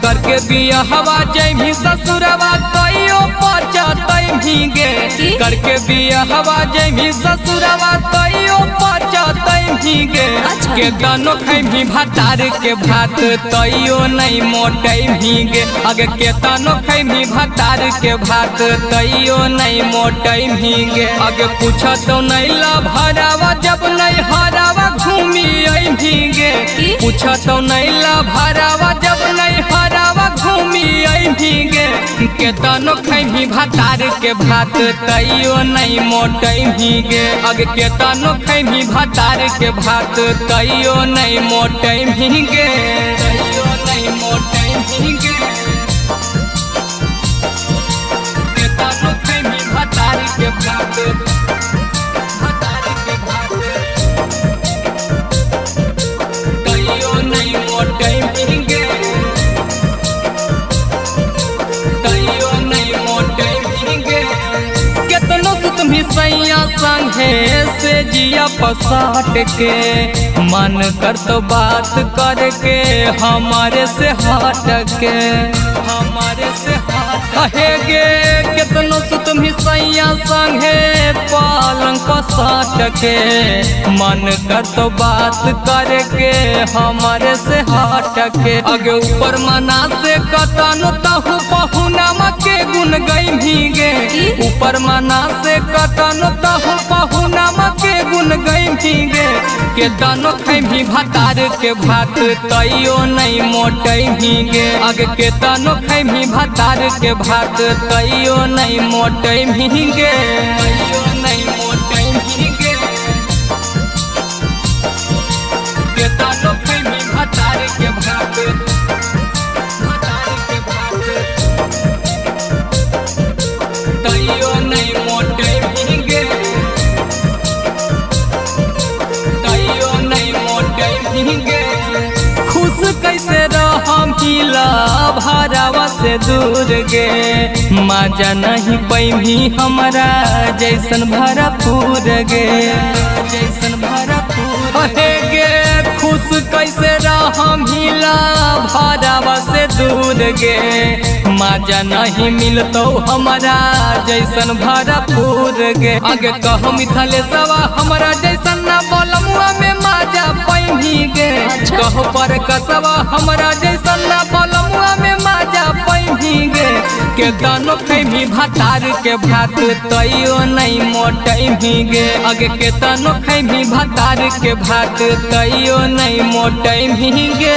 करके बिया हवा जैभी ससुरवा तैयो पचतै भीगे करके बिया हवा जैभी ससुरवा तैयो पचतै भीगे के दानो खैभी भातार के भात तैयो नहीं मोटै भीगे अगे के दानो खैभी भातार के भात तैयो नहीं मोटै भीगे अगे पूछत नहीं ला भरावा जब नहीं हरावा घूमी आई भीगे पूछत नहीं ला भरावा जब नहीं हरावा घूमी आई भीगे के दानो खैभी भातार के भात तैयो नहीं मोटै भीगे अगे के दानो खैभी भातार के भात तैयो नहीं मोटै भीगे तैयो नहीं मोटै भीगे के दानो खैभी भातार के भात भातार के भात तैयो नहीं मोटै भीगे तैयो नहीं मोटै भीगे केतनो सुत भी सैया संगे से जिया पसाट के मन कर तो बात करके हमारे से हट के हमारे से हट गे केतनो सुत भी सैया संगे पालंग पसाट के मन कर तो बात करके हमारे से हट के अगे ऊपर मना से कतनो तहु पहुनामा के गुन गई भीगे ऊपर मना से कतनो तहु पहुनामा के गुन गई भीगे के दानो खैभी भातार के भात तैयो नहीं मोटै भीगे अगे के दानो खैभी भातार के भात तैयो नहीं मोटै भीगे तैयो नहीं मोटै भीगे के दानो खैभी भातार के भात भातार के भात तैयो नहीं मोटै भीगे तैयो नहीं मोटै भीगे खुश कैसे रहम हिला भरावा से दूर गे मजा नहीं पैभी हमारा जैसन भरपूर गे जैसन भरपूर गे खुश कैसे रहम हिला भरावा से दूर गे मजा नहीं मिलतो हमारा जैसन भरपूर गे आगे कहो मिथले सवा हमारा जैसन ना बोलमुआ में मजा पैभी गे कहो पर कसवा हमारा जैसन ना बोलमुआ में मजा पैभी गे के दानो खैभी भातार के भात तैयो नहीं मोटै भीगे अगे के दानो खैभी भातार के भात तैयो नहीं मोटै भीगे।